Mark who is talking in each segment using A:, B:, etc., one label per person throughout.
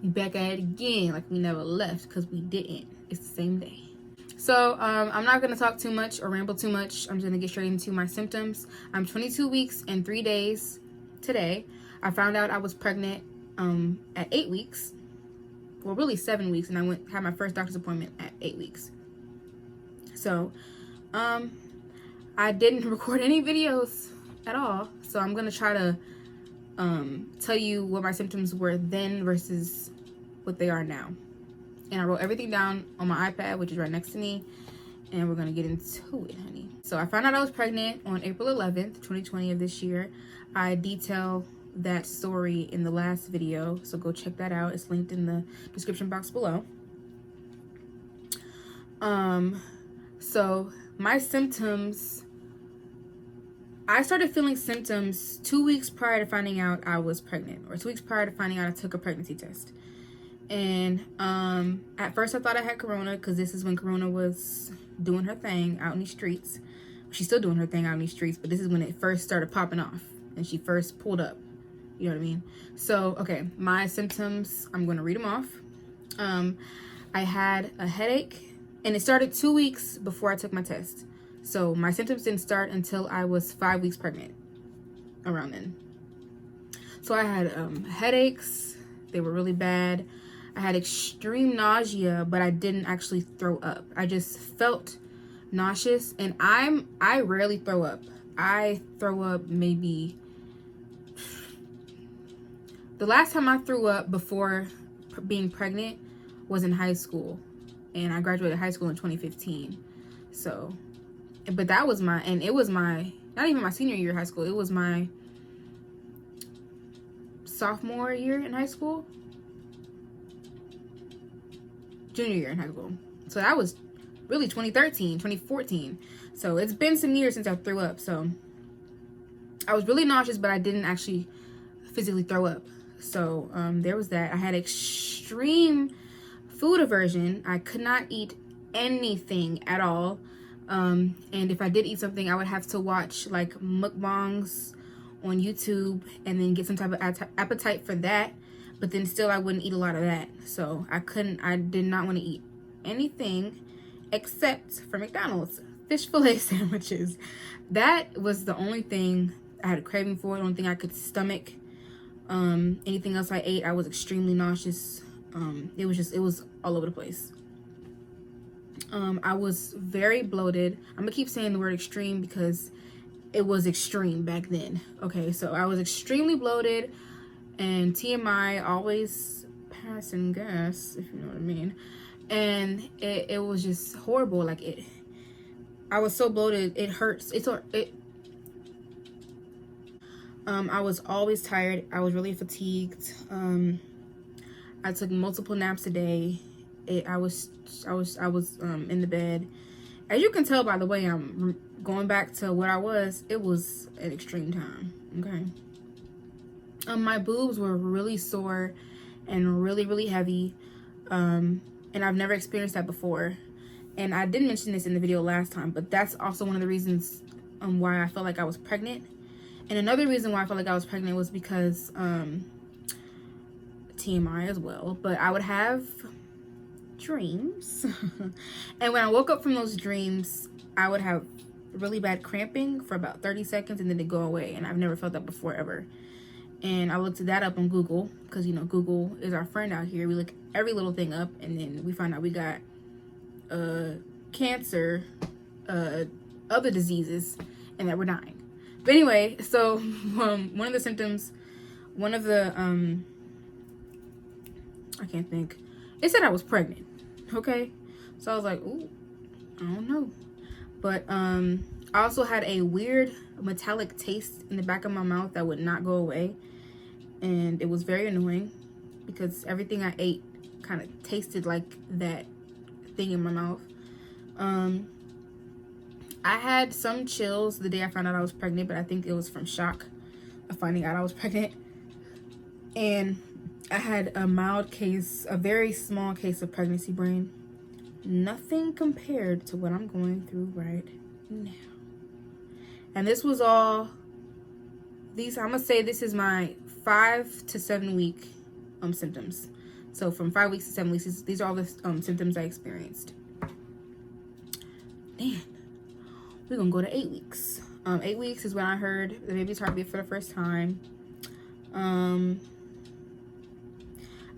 A: We back at it again like we never left, because we didn't. It's the same day. So I'm not going to talk too much or ramble too much. I'm just going to get straight into my symptoms. I'm 22 weeks and 3 days today. I found out I was pregnant at 8 weeks. Well, really 7 weeks, and I had my first doctor's appointment at 8 weeks. So I didn't record any videos at all. So I'm going to try to tell you what my symptoms were then versus what they are now. And I wrote everything down on my iPad, which is right next to me, and we're gonna get into it, honey. So I found out I was pregnant on April 11th, 2020 of this year. I detail that story in the last video, so go check that out. It's linked in the description box below. So my symptoms, I started feeling symptoms 2 weeks prior to finding out I was pregnant, or 2 weeks prior to finding out I took a pregnancy test. And at first I thought I had corona, because this is when corona was doing her thing out in the streets. She's still doing her thing out in the streets, but this is when it first started popping off and she first pulled up. You know what I mean? So, okay, my symptoms, I'm going to read them off. I had a headache, and it started 2 weeks before I took my test. So my symptoms didn't start until I was 5 weeks pregnant, around then. So I had headaches. They were really bad. I had extreme nausea, but I didn't actually throw up. I just felt nauseous, and I rarely throw up. I throw up maybe, the last time I threw up before being pregnant was in high school, and I graduated high school in 2015. So, but that was it was my, not even my senior year of high school, it was my sophomore year in high school, junior year in high school. So that was really 2013, 2014. So it's been some years since I threw up. So I was really nauseous, but I didn't actually physically throw up. So there was that. I had extreme food aversion. I could not eat anything at all. And if I did eat something, I would have to watch like mukbangs on YouTube and then get some type of appetite for that, but then still I wouldn't eat a lot of that. So I did not want to eat anything except for McDonald's fish fillet sandwiches. That was the only thing I had a craving for, the only thing I could stomach. Anything else I ate, I was extremely nauseous. It was all over the place. I was very bloated. I'm gonna keep saying the word extreme because it was extreme back then. Okay, so I was extremely bloated, and TMI, always passing gas, if you know what I mean. And it was just horrible. Like I was so bloated, it hurts. I was always tired. I was really fatigued. I took multiple naps a day. I was in the bed. As you can tell by the way I'm going back to what I was, it was an extreme time. Okay. My boobs were really sore and really, really heavy. And I've never experienced that before. And I didn't mention this in the video last time, but that's also one of the reasons why I felt like I was pregnant. And another reason why I felt like I was pregnant was because TMI as well. But I would have dreams. And when I woke up from those dreams, I would have really bad cramping for about 30 seconds and then it'd go away. And I've never felt that before, ever. And I looked that up on Google because, you know, Google is our friend out here. We look every little thing up, and then we find out we got cancer, other diseases, and that we're dying. But anyway, so one of the symptoms, I can't think. It said I was pregnant. Okay, so I was like, ooh, I don't know. But I also had a weird metallic taste in the back of my mouth that would not go away, and it was very annoying because everything I ate kind of tasted like that thing in my mouth. I had some chills the day I found out I was pregnant, but I think it was from shock of finding out I was pregnant. And I had a mild case, a very small case of pregnancy brain. Nothing compared to what I'm going through right now. And this was all, I'm gonna say this is my 5 to 7 week symptoms. So from 5 weeks to 7 weeks, these are all the symptoms I experienced. Then we're gonna go to 8 weeks. 8 weeks is when I heard the baby's heartbeat for the first time. I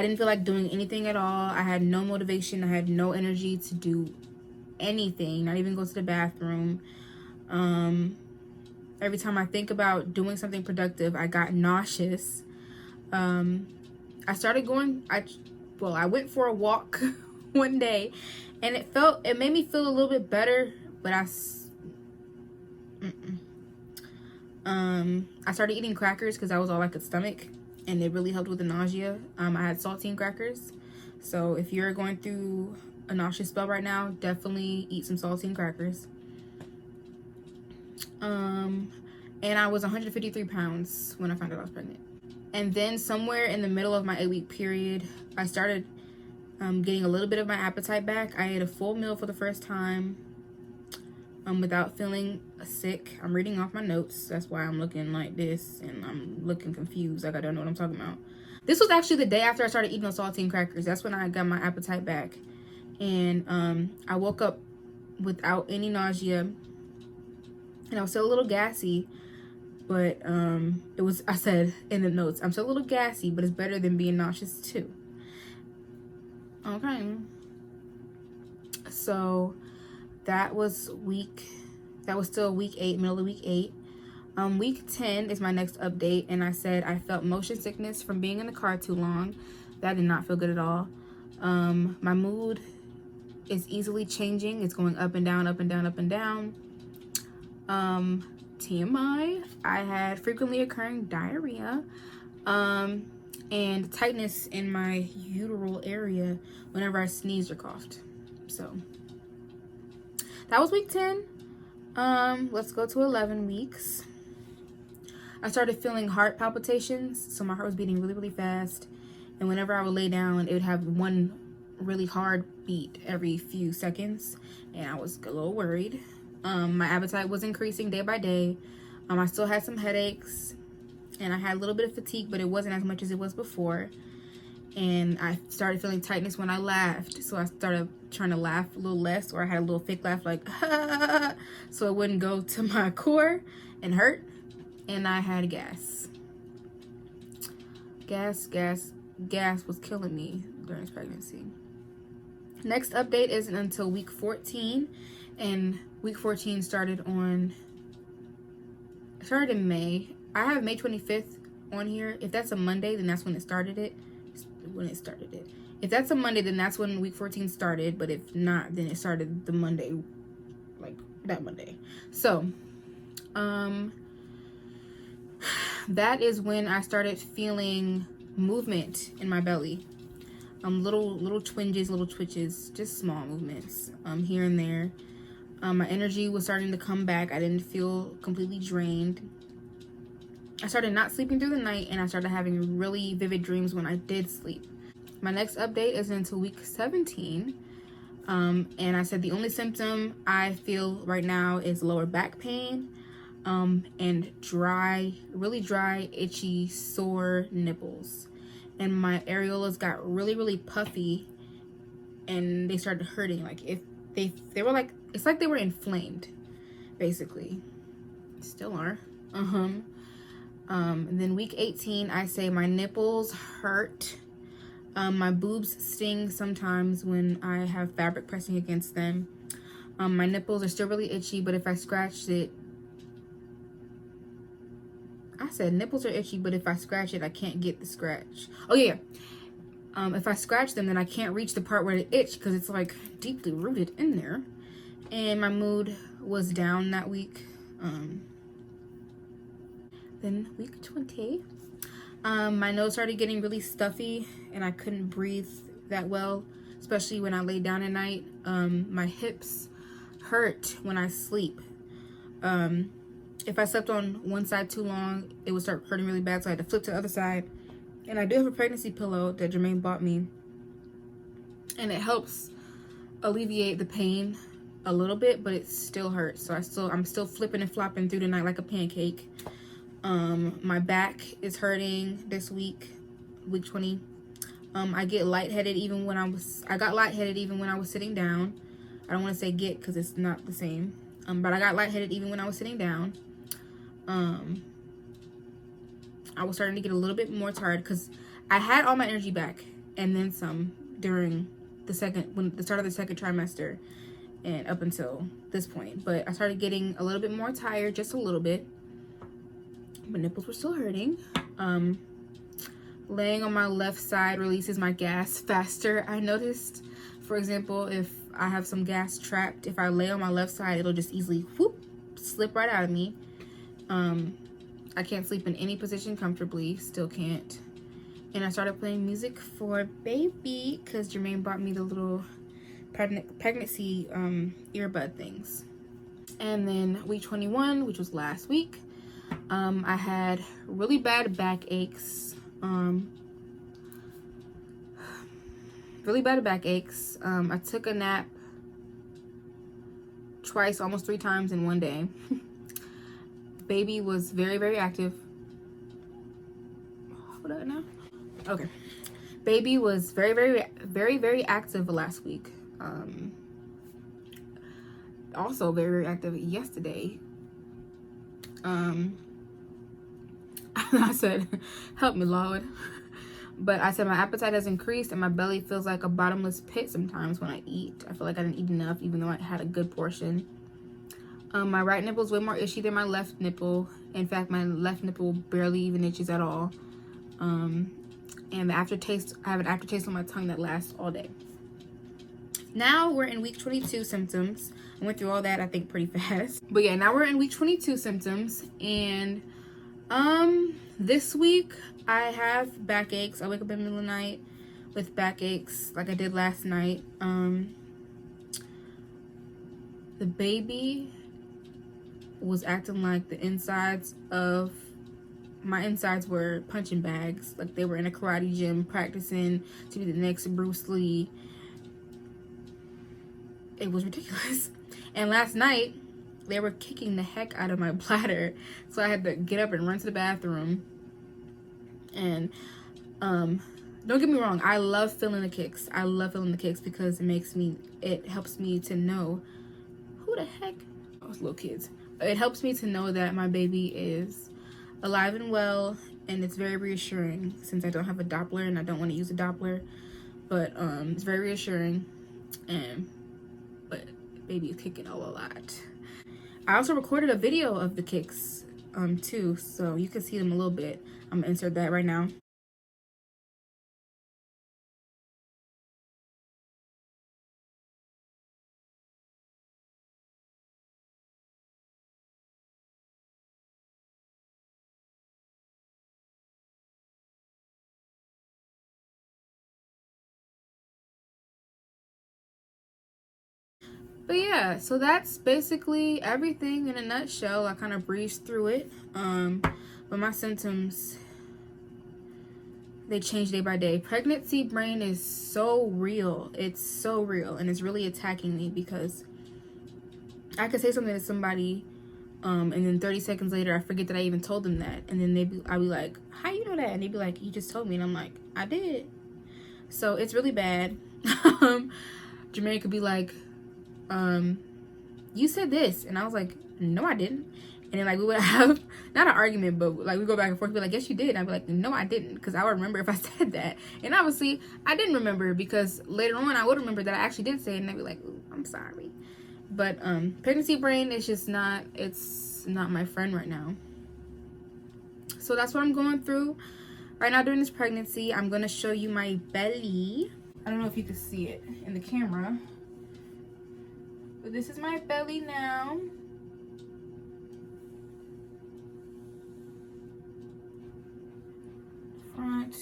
A: didn't feel like doing anything at all. I had no motivation. I had no energy to do anything, not even go to the bathroom. Every time I think about doing something productive, I got nauseous. I went for a walk one day, and it made me feel a little bit better, but I started eating crackers because that was all I could stomach, and it really helped with the nausea. I had saltine crackers. So if you're going through a nauseous spell right now, definitely eat some saltine crackers. And I was 153 pounds when I found out I was pregnant. And then somewhere in the middle of my 8-week period, I started getting a little bit of my appetite back. I ate a full meal for the first time without feeling sick. I'm reading off my notes. That's why I'm looking like this and I'm looking confused, like I don't know what I'm talking about. This was actually the day after I started eating those saltine crackers. That's when I got my appetite back. And I woke up without any nausea, and I was still a little gassy, but I said in the notes, I'm still a little gassy, but it's better than being nauseous too. Okay. So that was still week 8, middle of week 8. Week 10 is my next update, and I said I felt motion sickness from being in the car too long. That did not feel good at all. My mood is easily changing. It's going up and down, up and down, up and down. TMI, I had frequently occurring diarrhea, and tightness in my uteral area whenever I sneezed or coughed. So that was week 10. Let's go to 11 weeks. I started feeling heart palpitations, so my heart was beating really, really fast. And whenever I would lay down, it would have one really hard beat every few seconds, and I was a little worried. My appetite was increasing day by day. I still had some headaches, and I had a little bit of fatigue, but it wasn't as much as it was before. And I started feeling tightness when I laughed, so I started trying to laugh a little less, or I had a little fake laugh like so it wouldn't go to my core and hurt. And I had gas was killing me during this pregnancy. Next update isn't until week 14, and week 14 started in May. I have May 25th on here. If that's a Monday, then that's when it started it. If that's a Monday, then that's when week 14 started, but if not, then it started the Monday, like that Monday. So that is when I started feeling movement in my belly. Little twinges, little twitches, just small movements here and there. My energy was starting to come back. I didn't feel completely drained. I started not sleeping through the night, and I started having really vivid dreams when I did sleep. My next update is until week 17. And I said the only symptom I feel right now is lower back pain and really dry, itchy, sore nipples. And my areolas got really, really puffy, and they started hurting. Like if they were like, it's like they were inflamed, basically. Still are. And then week 18, I say my nipples hurt. My boobs sting sometimes when I have fabric pressing against them. My nipples are still really itchy, but if I scratched it, I said nipples are itchy, but if I scratch it, I can't get the scratch. Oh yeah. If I scratch them, then I can't reach the part where it itch because it's like deeply rooted in there. And my mood was down that week. Then week 20, my nose started getting really stuffy, and I couldn't breathe that well, especially when I lay down at night. My hips hurt when I sleep. If I slept on one side too long, it would start hurting really bad, so I had to flip to the other side. And I do have a pregnancy pillow that Jermaine bought me, and it helps alleviate the pain a little bit, but it still hurts. So I'm still flipping and flopping through the night like a pancake. My back is hurting this week, week 20. I get lightheaded even when I got lightheaded even when I was sitting down. I don't want to say get because it's not the same. But I got lightheaded even when I was sitting down. I was starting to get a little bit more tired because I had all my energy back and then some during the start of the second trimester and up until this point. But I started getting a little bit more tired, just a little bit. My nipples were still hurting. Laying on my left side releases my gas faster. I noticed, for example, if I have some gas trapped, if I lay on my left side, it'll just easily whoop, slip right out of me. I can't sleep in any position comfortably, still can't. And I started playing music for baby because Jermaine bought me the little pregnancy earbud things. And then week 21, which was last week, I had really bad back aches. Really bad back aches. I took a nap twice, almost 3 times in one day. Baby was very, very active. Hold up now. Okay. Baby was very, very, very, very active last week. Also very, very active yesterday. I said, help me, Lord. But I said my appetite has increased and my belly feels like a bottomless pit sometimes when I eat. I feel like I didn't eat enough even though I had a good portion. My right nipple is way more itchy than my left nipple. In fact, my left nipple barely even itches at all. And the aftertaste, I have an aftertaste on my tongue that lasts all day. Now we're in week 22 symptoms. I went through all that, I think, pretty fast. But yeah, now we're in week 22 symptoms. And this week I have backaches. I wake up in the middle of the night with backaches like I did last night. The baby was acting like the insides of my insides were punching bags, like they were in a karate gym practicing to be the next Bruce Lee. It was ridiculous. And last night they were kicking the heck out of my bladder, so I had to get up and run to the bathroom. And don't get me wrong, I love feeling the kicks. I love feeling the kicks because it helps me to know who the heck, those little kids. It helps me to know that my baby is alive and well, and it's very reassuring since I don't have a Doppler and I don't want to use a Doppler. But it's very reassuring, but baby is kicking a lot. I also recorded a video of the kicks too, so you can see them a little bit. I'm gonna insert that right now. But yeah, so that's basically everything in a nutshell. I kind of breezed through it. But my symptoms, they change day by day. Pregnancy brain is so real. It's so real, and it's really attacking me because I could say something to somebody, and then 30 seconds later I forget that I even told them that, and then I'll be like, how you know that? And they'd be like, you just told me. And I'm like, I did. So it's really bad. Jermaine could be like, you said this, and I was like, no, I didn't. And then like we would have not an argument, but like we go back and forth. Be like, yes, you did. And I'd be like, no, I didn't, because I would remember if I said that. And obviously, I didn't remember because later on I would remember that I actually did say it, and I'd be like, ooh, I'm sorry. But pregnancy brain is just not. It's not my friend right now. So that's what I'm going through right now during this pregnancy. I'm gonna show you my belly. I don't know if you can see it in the camera. But this is my belly now. Front.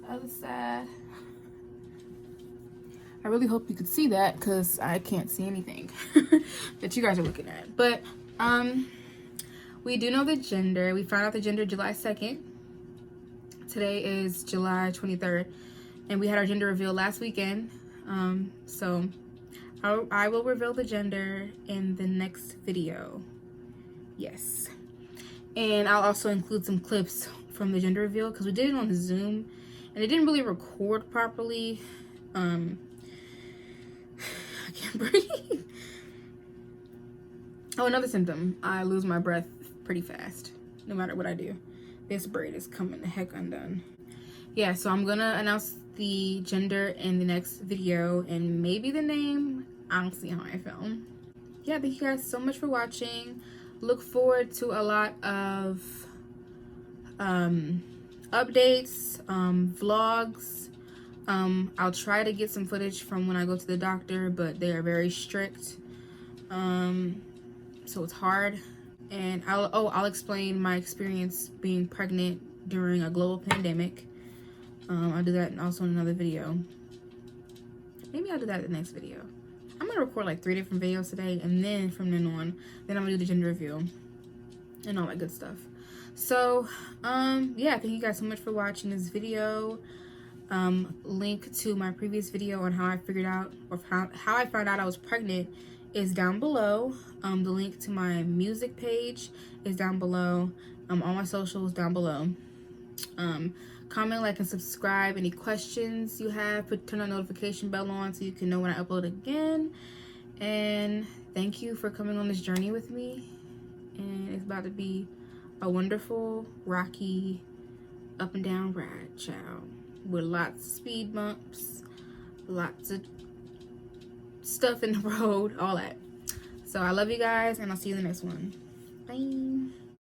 A: Other side. I really hope you could see that because I can't see anything that you guys are looking at. But we do know the gender. We found out the gender July 2nd. Today is July 23rd. And we had our gender reveal last weekend. So I will reveal the gender in the next video. Yes. And I'll also include some clips from the gender reveal because we did it on Zoom and it didn't really record properly. I can't breathe. Oh, another symptom. I lose my breath pretty fast, no matter what I do. This braid is coming the heck undone. Yeah, so I'm gonna announce the gender in the next video and maybe the name. I don't see how I film. Yeah, thank you guys so much for watching. Look forward to a lot of updates, vlogs. I'll try to get some footage from when I go to the doctor, but they are very strict. So it's hard. And I'll explain my experience being pregnant during a global pandemic. I'll do that also in another video. Maybe I'll do that in the next video. I'm gonna record like 3 different videos today, and then from then on, then I'm gonna do the gender reveal and all that good stuff. So, yeah, thank you guys so much for watching this video. Link to my previous video on how I figured out, or how I found out I was pregnant is down below. The link to my music page is down below. All my socials down below. Comment, like, and subscribe. Any questions you have, turn that notification bell on so you can know when I upload again. And thank you for coming on this journey with me. And it's about to be a wonderful, rocky, up and down ride, child. With lots of speed bumps, lots of stuff in the road, all that. So I love you guys, and I'll see you in the next one. Bye.